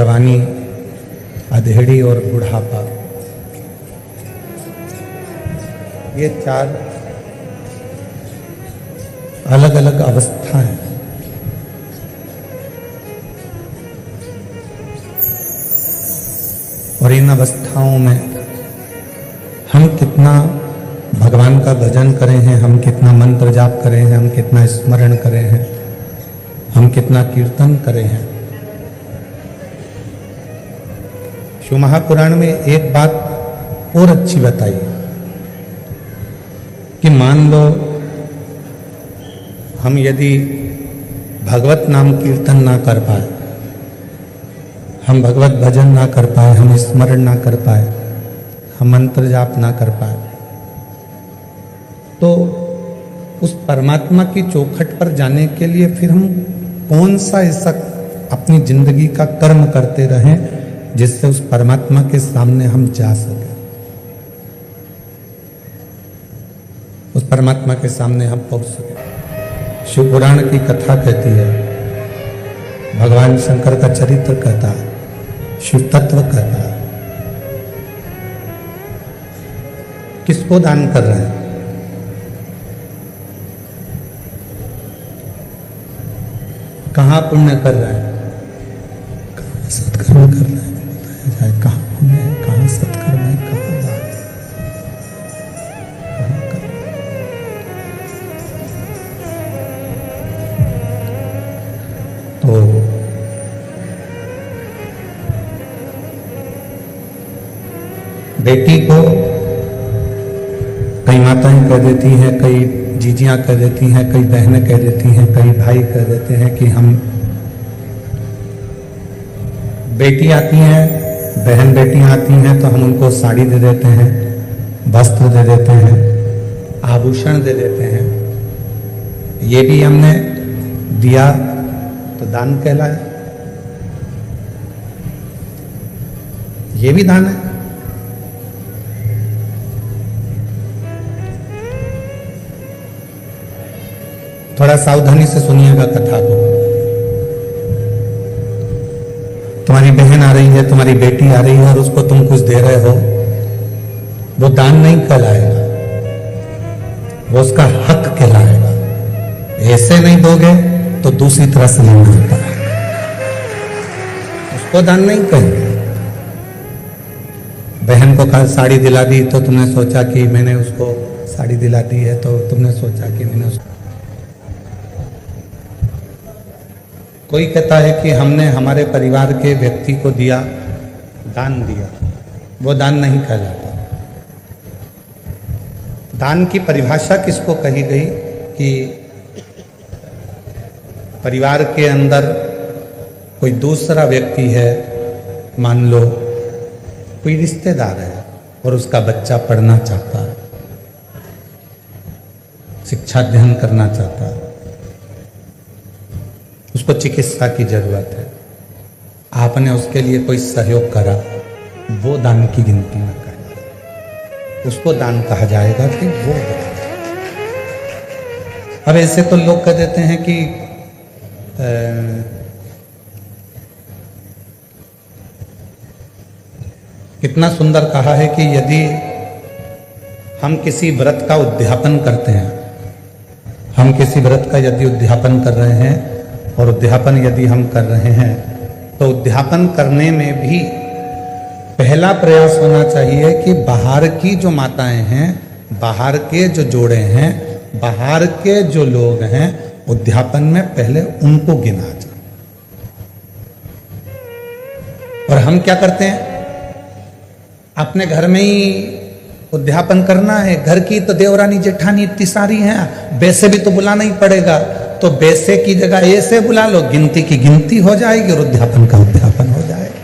जवानी, अधेड़ी और बुढ़ापा, ये 4 अलग अलग अवस्था हैं। और इन अवस्थाओं में हम कितना भगवान का भजन करें हैं, हम कितना मंत्र जाप करें हैं, हम कितना स्मरण करें हैं, हम कितना कीर्तन करें हैं। शिव महापुराण में एक बात और अच्छी बताई कि मान लो हम यदि भगवत नाम कीर्तन ना कर पाए, हम भगवत भजन ना कर पाए, हम स्मरण ना कर पाए, हम मंत्र जाप ना कर पाए, तो उस परमात्मा की चौखट पर जाने के लिए फिर हम कौन सा ऐसा अपनी जिंदगी का कर्म करते रहें जिससे उस परमात्मा के सामने हम जा सकें, उस परमात्मा के सामने हम पहुंच सकें। शिव पुराण की कथा कहती है, भगवान शंकर का चरित्र कहता है, शिव तत्व कहता है। किसको दान कर रहे हैं? कहाँ पुण्य कर रहे हैं, कहाँ सत्कर्म कर रहे हैं? बताया जाए कहाँ पुण्य है, कहाँ सत्कर्म है, कहाँ दान है, कहाँ कर्म। तो बेटी को कई माताएं कह देती हैं, कई जीजियां कह देती हैं, कई बहनें कह देती हैं, कई भाई कह देते हैं कि हम, बेटी आती हैं, बहन बेटियां आती हैं तो हम उनको साड़ी दे देते हैं, वस्त्र दे देते हैं, आभूषण दे देते हैं। ये भी हमने दिया तो दान कहलाए, ये भी दान है। थोड़ा सावधानी से सुनिएगा कथा को। तुम्हारी बहन आ रही है, तुम्हारी बेटी आ रही है और उसको तुम कुछ दे रहे हो, वो दान नहीं कहलाएगा, वो उसका हक कहलाएगा। ऐसे नहीं दोगे तो दूसरी तरह से नहीं होता है, उसको दान नहीं कहेंगे। बहन को कल साड़ी दिला दी तो तुमने सोचा कि मैंने उसको साड़ी दिला दी है, तो तुमने सोचा कि मैंने उसको, कोई कहता है कि हमने हमारे परिवार के व्यक्ति को दिया, दान दिया, वो दान नहीं कहलाता। दान की परिभाषा किसको कही गई कि परिवार के अंदर कोई दूसरा व्यक्ति है, मान लो कोई रिश्तेदार है और उसका बच्चा पढ़ना चाहता है, शिक्षा अध्ययन करना चाहता है, उसको चिकित्सा की जरूरत है, आपने उसके लिए कोई सहयोग करा, वो दान की गिनती में कहना, उसको दान कहा जाएगा कि वो दान। अब ऐसे तो लोग कह देते हैं कि कितना सुंदर कहा है कि यदि हम किसी व्रत का उद्यापन करते हैं, हम किसी व्रत का यदि उद्यापन कर रहे हैं और उद्यापन यदि हम कर रहे हैं तो उद्यापन करने में भी पहला प्रयास होना चाहिए कि बाहर की जो माताएं हैं, बाहर के जो जोड़े हैं, बाहर के जो लोग हैं, उद्यापन में पहले उनको गिना जाए। और हम क्या करते हैं, अपने घर में ही उद्यापन करना है, घर की तो देवरानी जेठानी इतनी सारी हैं, वैसे भी तो बुलाना ही पड़ेगा, तो वैसे की जगह ऐसे बुला लो, गिनती की गिनती हो जाएगी और उद्यापन का उद्यापन हो जाएगा।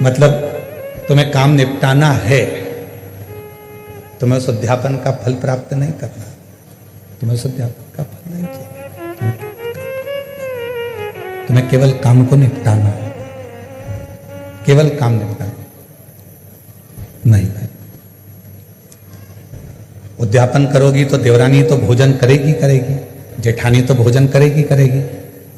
मतलब तुम्हें काम निपटाना है, तुम्हें उस अध्यापन का फल प्राप्त नहीं करना, तुम्हें उस अध्यापन का फल नहीं चाहिए, तुम्हें केवल काम को निपटाना है, केवल काम निपटाना नहीं भाई। उद्यापन करोगी तो देवरानी तो भोजन करेगी, जेठानी तो भोजन करेगी,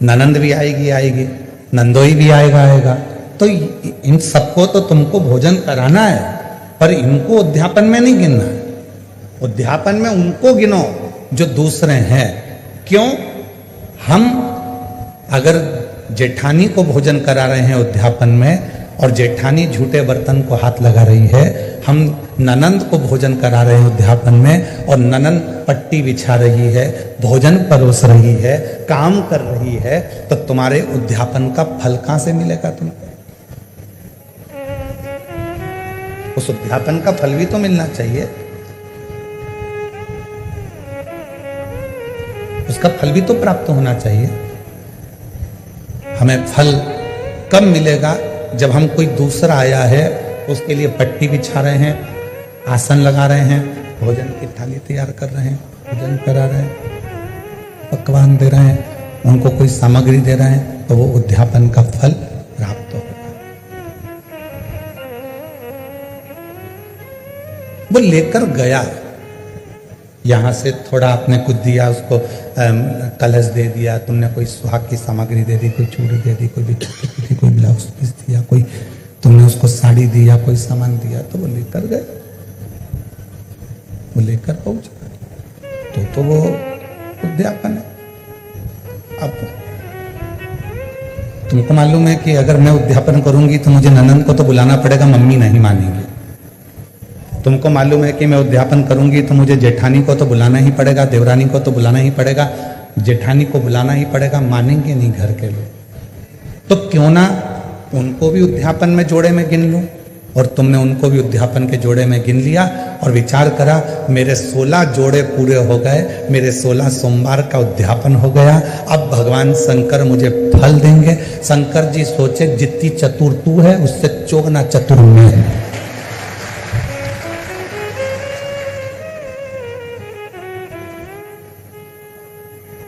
ननंद भी आएगी आएगी, नंदोई भी आएगा। तो इन सबको तो तुमको भोजन कराना है, पर इनको उद्यापन में नहीं गिनना है। उद्यापन में उनको गिनो जो दूसरे हैं। क्यों? हम अगर जेठानी को भोजन करा रहे हैं उद्यापन में और जेठानी झूठे बर्तन को हाथ लगा रही है, हम ननंद को भोजन करा रहे हैं उद्यापन में और ननंद पट्टी बिछा रही है, भोजन परोस रही है, काम कर रही है, तो तुम्हारे उद्यापन का फल कहां से मिलेगा तुमको? उस उद्यापन का फल भी तो मिलना चाहिए, उसका फल भी तो प्राप्त होना चाहिए। हमें फल कब मिलेगा? जब हम कोई दूसरा आया है उसके लिए पट्टी बिछा रहे हैं, आसन लगा रहे हैं, भोजन की थाली तैयार कर रहे हैं, भोजन करा रहे हैं, पकवान दे रहे हैं, उनको कोई सामग्री दे रहे हैं, तो वो उद्यापन का फल प्राप्त होगा। वो लेकर गया, यहां से थोड़ा आपने कुछ दिया, उसको कलश दे दिया, तुमने कोई सुहाग की सामग्री दे दी, कोई चूड़ी दे दी, कोई बिछी दे दी, कोई ब्लाउज पीस दिया, कोई तुमने उसको साड़ी दिया, कोई सामान दिया, तो वो लेकर गए, वो लेकर पहुंचा, तो वो उद्यापन है। अब तुमको मालूम है कि अगर मैं उद्यापन करूंगी तो मुझे ननंद को तो बुलाना पड़ेगा, मम्मी नहीं मानेंगी। तुमको मालूम है कि मैं उद्यापन करूंगी तो मुझे जेठानी को तो बुलाना ही पड़ेगा, देवरानी को तो बुलाना ही पड़ेगा, जेठानी को बुलाना ही पड़ेगा, मानेंगे नहीं घर के लोग। तो क्यों ना उनको भी उद्यापन में जोड़े में गिन लूं, और तुमने उनको भी उद्यापन के जोड़े में गिन लिया और विचार करा, मेरे 16 जोड़े पूरे हो गए, मेरे 16 सोमवार का उद्यापन हो गया। अब भगवान शंकर मुझे फल देंगे। शंकर जी सोचे, जितनी चतुर तू है उससे चौगना चतुर मैं है।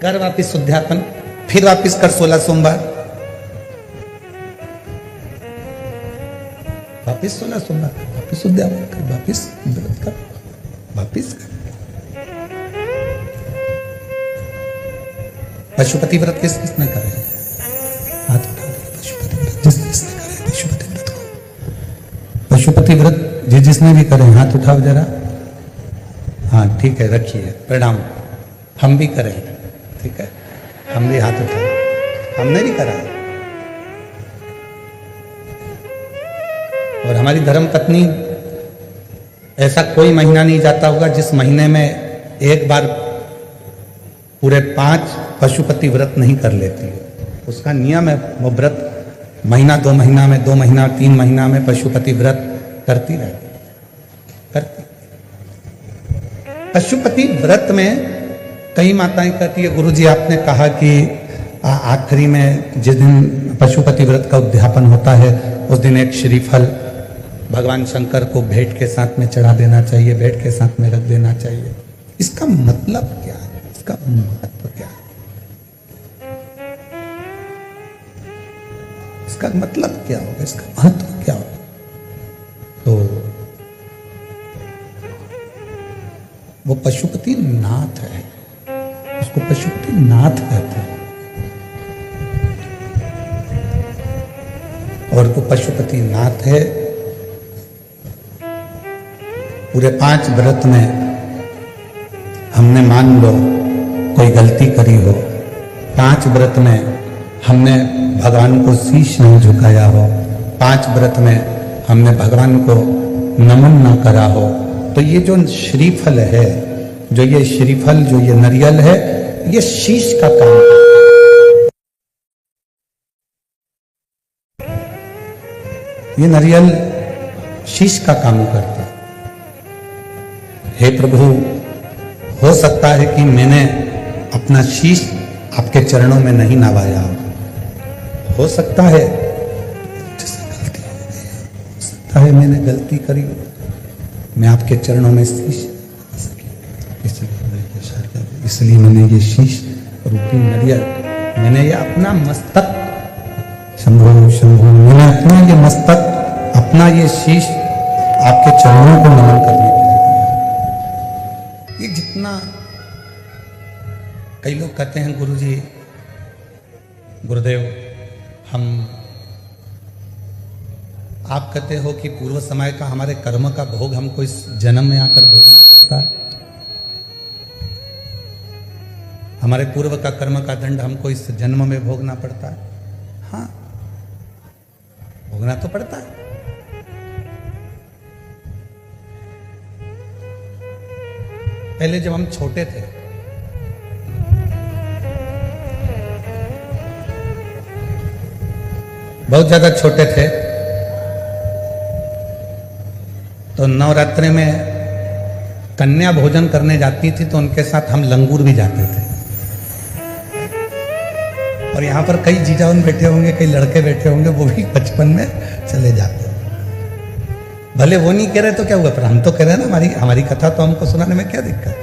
कर वापिस उद्यापन, फिर वापिस कर 16 सोमवार, वापिस 16 सोमवार, वापिस उद्यापन कर, वापिस व्रत कर, वापिस कर। पशुपति व्रत किस किसने करे? हाथ उठा दो। पशुपति व्रत जिस जिसने करे पशुपति व्रत को, पशुपति व्रत जिस जिसने भी करे हाथ उठाओ जरा। हाँ ठीक है, रखिए, प्रणाम। हम भी करें, ठीक है, हम भी हाथ उठाए, हमने भी करा। और हमारी धर्म पत्नी, ऐसा कोई महीना नहीं जाता होगा जिस महीने में एक बार पूरे 5 पशुपति व्रत नहीं कर लेती है। उसका नियम है, वो व्रत महीना 2 महीना में, 2 महीना 3 महीना में पशुपति व्रत करती रहती, करती। पशुपति व्रत में कई माताएं कहती है, गुरुजी आपने कहा कि आखिरी में जिस दिन पशुपति व्रत का उद्यापन होता है उस दिन एक श्रीफल भगवान शंकर को भेंट के साथ में चढ़ा देना चाहिए, भेंट के साथ में रख देना चाहिए। इसका मतलब क्या है? इसका महत्व क्या है? इसका मतलब क्या होगा? इसका महत्व क्या होगा? तो वो पशुपति नाथ है, उसको पशुपति नाथ कहते हैं। और वो पशुपति नाथ है। पूरे 5 व्रत में हमने मान लो कोई गलती करी हो, 5 व्रत में हमने भगवान को शीश नहीं झुकाया हो, 5 व्रत में हमने भगवान को नमन ना करा हो, तो ये जो श्रीफल है, जो ये श्रीफल, जो ये नारियल है, ये शीश का काम है। ये नारियल शीश का काम करता है। हे प्रभु, हो सकता है कि मैंने अपना शीश आपके चरणों में नहीं नवाया, हो सकता है गलती हो सकता है मैंने गलती करी, मैं आपके चरणों में शीश, इसलिए मैंने ये शीश रूपी नारियल, मैंने ये अपना मस्तक, शंभो शंभो, मैंने अपना ये मस्तक, अपना ये शीश आपके चरणों को नमन करने के लिए दिया। ये जितना, कई लोग कहते हैं गुरुजी गुरुदेव, आप कहते हो कि पूर्व समय का हमारे कर्म का भोग हमको इस जन्म में आकर भोगना पड़ता है। हमारे पूर्व का कर्म का दंड हमको इस जन्म में भोगना पड़ता है। हाँ, भोगना तो पड़ता है। पहले जब हम छोटे थे, बहुत ज्यादा छोटे थे, तो नवरात्रि में कन्या भोजन करने जाती थी तो उनके साथ हम लंगूर भी जाते थे। और यहाँ पर कई जीजाउन बैठे होंगे, कई लड़के बैठे होंगे, वो भी बचपन में चले जाते। भले वो नहीं कह रहे तो क्या हुआ, पर हम तो कह रहे हैं ना, हमारी कथा तो हमको सुनाने में क्या दिक्कत।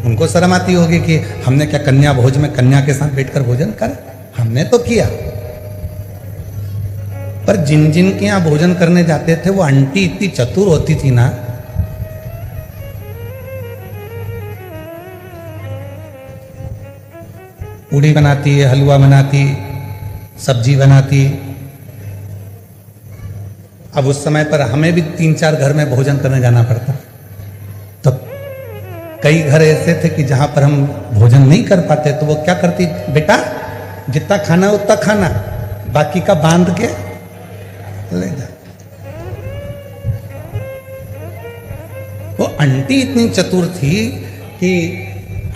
उनको शर्म आती होगी कि हमने क्या कन्या भोज में कन्या के साथ बैठकर भोजन कर, हमने तो किया। पर जिन जिन के यहाँ भोजन करने जाते थे वो आंटी इतनी चतुर होती थी ना, पूड़ी बनाती, हलवा बनाती, सब्जी बनाती। अब उस समय पर हमें भी 3-4 घर में भोजन करने जाना पड़ता, तो कई घर ऐसे थे कि जहां पर हम भोजन नहीं कर पाते तो वो क्या करती, बेटा जितना खाना उतना खाना, बाकी का बांध के ले जा। वो आंटी इतनी चतुर थी कि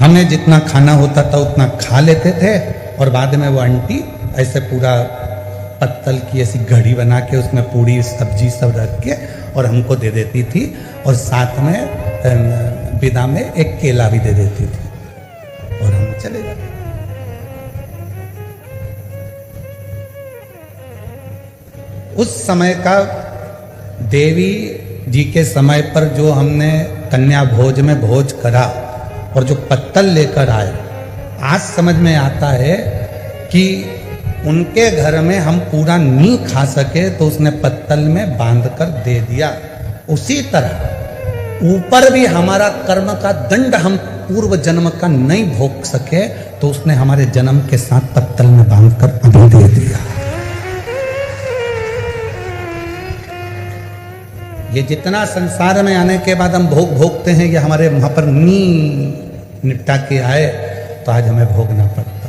हमें जितना खाना होता था उतना खा लेते थे, और बाद में वो आंटी ऐसे पूरा पत्तल की ऐसी घड़ी बना के उसमें पूड़ी सब्जी सब रख के और हमको दे देती थी, और साथ में विदा में एक केला भी दे देती थी, और हम चले जाते। उस समय का देवी जी के समय पर जो हमने कन्या भोज में भोज करा और जो पत्तल लेकर आए, आज समझ में आता है कि उनके घर में हम पूरा नहीं खा सके तो उसने पत्तल में बांधकर दे दिया। उसी तरह ऊपर भी हमारा कर्म का दंड हम पूर्व जन्म का नहीं भोग सके तो उसने हमारे जन्म के साथ पत्तल में बांधकर अभी दे दिया। ये जितना संसार में आने के बाद हम भोग भोगते हैं, ये हमारे वहां पर नी निपटा के आए तो आज हमें भोगना पड़ता।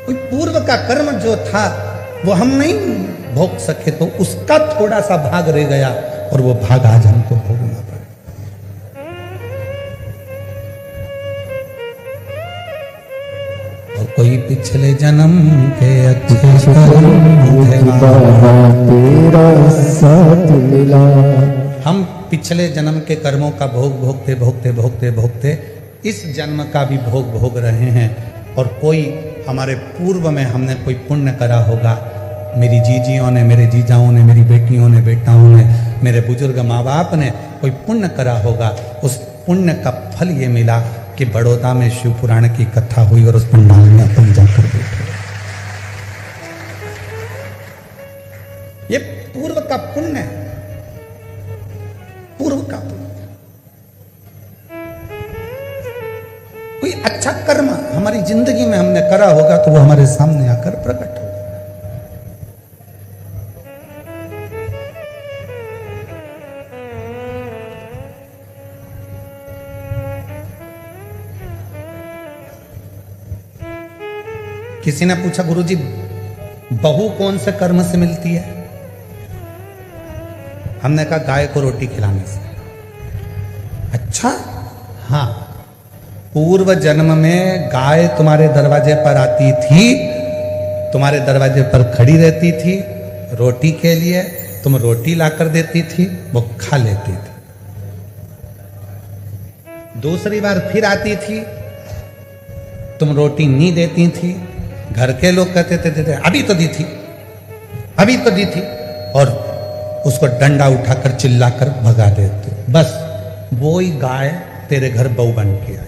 कोई पूर्व का कर्म जो था वो हम नहीं भोग सके तो उसका थोड़ा सा भाग रह गया, और वो भाग आज हमको भोगना पड़ा। और कोई पिछले जन्म के अच्छे तेरा साथ मिला। हम पिछले जन्म के कर्मों का भोग भोगते भोगते भोगते भोगते इस जन्म का भी भोग भोग रहे हैं। और कोई हमारे पूर्व में हमने कोई पुण्य करा होगा, मेरी जीजियों ने, मेरे जीजाओं ने, मेरी बेटियों ने, बेटाओं ने, मेरे बुजुर्ग माँ बाप ने कोई पुण्य करा होगा। उस पुण्य का फल ये मिला कि बड़ौदा में शिव पुराण की कथा हुई और उस पंडाल में अपन जाकर बैठे। ये पूर्व का पुण्य है, पूर्व का पुण्य। कोई अच्छा कर्म हमारी जिंदगी में हमने करा होगा तो वो हमारे सामने आकर प्रकट होगा। किसी ने पूछा, गुरुजी बहू कौन से कर्म से मिलती है? हमने कहा गाय को रोटी खिलाने से। अच्छा, हाँ, पूर्व जन्म में गाय तुम्हारे दरवाजे पर आती थी, तुम्हारे दरवाजे पर खड़ी रहती थी रोटी के लिए, तुम रोटी लाकर देती थी, वो खा लेती थी। दूसरी बार फिर आती थी, तुम रोटी नहीं देती थी, घर के लोग कहते थे अभी तो दी थी, अभी तो दी थी, और उसको डंडा उठाकर चिल्लाकर भगा देते। बस वो ही गाय तेरे घर बहू बन के आई।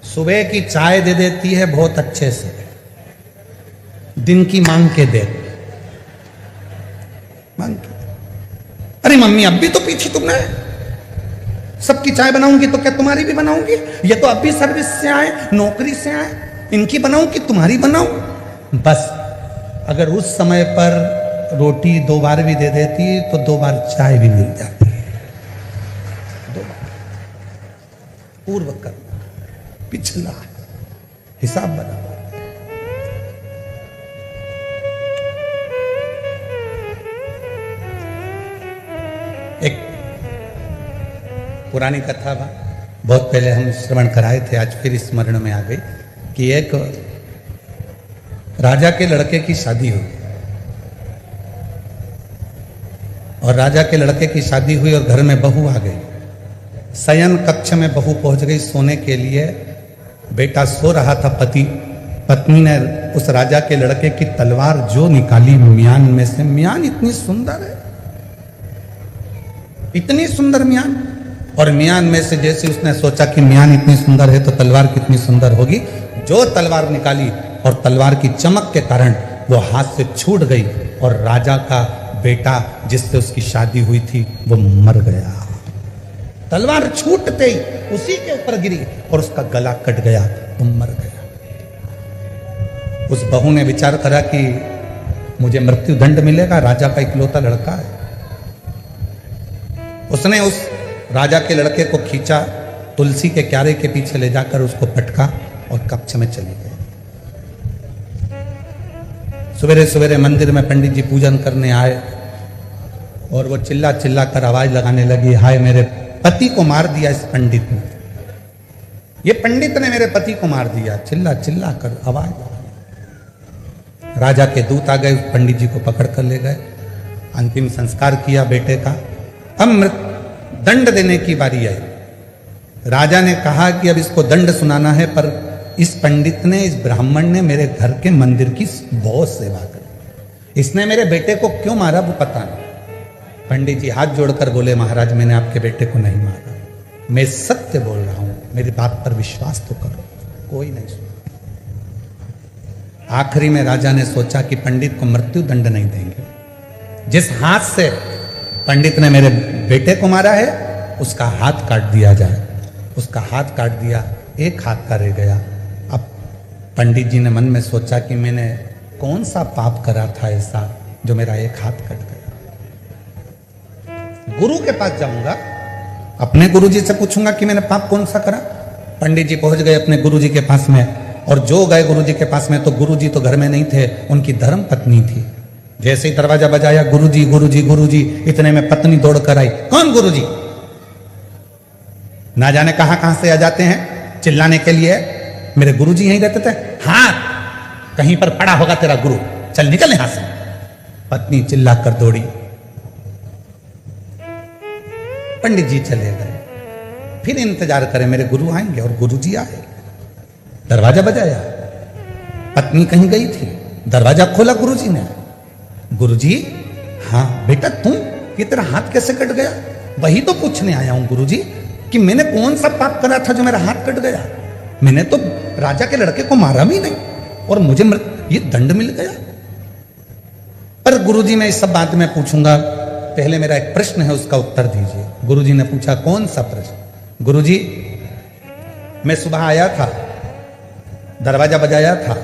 सुबह की चाय दे देती है बहुत अच्छे से, दिन की मांग के दे, मांग के। अरे मम्मी अब भी तो पी थी तुमने, सबकी चाय बनाऊंगी तो क्या तुम्हारी भी बनाऊंगी? ये तो अभी सर्विस से आए, नौकरी से आए, इनकी बनाऊं कि तुम्हारी बनाऊं? बस अगर उस समय पर रोटी 2 बार भी दे देती तो 2 बार चाय भी मिल जाती। 2 बार पूर्व कर्म, पिछला हिसाब बना। एक पुरानी कथा बहुत पहले हम श्रवण कराए थे, आज फिर स्मरण में आ गई कि एक राजा के लड़के की शादी हुई और राजा के लड़के की शादी हुई और घर में बहू आ गई। शयन कक्ष में बहू पहुंच गई सोने के लिए। बेटा सो रहा था, पत्नी ने उस राजा के लड़के की तलवार जो निकाली म्यान में से, म्यान इतनी सुंदर है, इतनी सुंदर म्यान, और म्यान में से जैसे उसने सोचा कि म्यान इतनी सुंदर है तो तलवार कितनी सुंदर होगी, जो तलवार निकाली और तलवार की चमक के कारण वो हाथ से छूट गई और राजा का बेटा जिससे उसकी शादी हुई थी वो मर गया। तलवार छूटते ही उसी के ऊपर गिरी और उसका गला कट गया, वो मर गया। उस बहू ने विचार करा कि मुझे मृत्यु दंड मिलेगा, राजा का इकलौता लड़का है। उसने उस राजा के लड़के को खींचा, तुलसी के क्यारे के पीछे ले जाकर उसको पटका और कक्ष में चली गई। सवेरे सवेरे मंदिर में पंडित जी पूजन करने आए और वो चिल्ला चिल्ला कर आवाज लगाने लगी, हाय मेरे पति को मार दिया इस पंडित ने, ये पंडित ने मेरे पति को मार दिया, चिल्ला चिल्ला कर आवाज। राजा के दूत आ गए, पंडित जी को पकड़ कर ले गए, अंतिम संस्कार किया बेटे का। अब दंड देने की बारी आई। राजा ने कहा कि अब इसको दंड सुनाना है, पर इस पंडित ने, इस ब्राह्मण ने मेरे घर के मंदिर की बहुत सेवा करी, इसने मेरे बेटे को क्यों मारा वो पता नहीं। पंडित जी हाथ जोड़कर बोले, महाराज मैंने आपके बेटे को नहीं मारा, मैं सत्य बोल रहा हूं, मेरी बात पर विश्वास तो करो। कोई नहीं सुना। आखिरी में राजा ने सोचा कि पंडित को मृत्यु दंड नहीं देंगे, जिस हाथ से पंडित ने मेरे बेटे को मारा है उसका हाथ काट दिया जाए। उसका हाथ काट दिया, एक हाथ का रह गया। अब पंडित जी ने मन में सोचा कि मैंने कौन सा पाप करा था ऐसा जो मेरा एक हाथ कट गया। गुरु के पास जाऊंगा, अपने गुरु जी से पूछूंगा कि मैंने पाप कौन सा करा। पंडित जी पहुंच गए अपने गुरु जी के पास में, और जो गए गुरु जी के पास में तो गुरु जी तो घर में नहीं थे, उनकी धर्म पत्नी थी। जैसे ही दरवाजा बजाया, गुरुजी गुरुजी गुरुजी, इतने में पत्नी दौड़ कर आई। कौन गुरुजी? ना जाने कहां से आ जाते हैं चिल्लाने के लिए। मेरे गुरुजी यहीं रहते थे। हाँ, कहीं पर पड़ा होगा तेरा गुरु, चल निकल यहां से। पत्नी चिल्ला कर दौड़ी। पंडित जी चले गए, फिर इंतजार करें मेरे गुरु आएंगे, और गुरुजी आए। दरवाजा बजाया, पत्नी कहीं गई थी, दरवाजा खोला गुरुजी ने। गुरुजी, हाँ बेटा तुम, ये तेरा हाथ कैसे कट गया? वही तो पूछने आया हूं गुरुजी कि मैंने कौन सा पाप करा था जो मेरा हाथ कट गया। मैंने तो राजा के लड़के को मारा भी नहीं और मुझे ये दंड मिल गया। पर गुरुजी मैं इस सब बात में पूछूंगा, पहले मेरा एक प्रश्न है उसका उत्तर दीजिए। गुरुजी ने पूछा, कौन सा प्रश्न? गुरुजी, मैं सुबह आया था, दरवाजा बजाया था,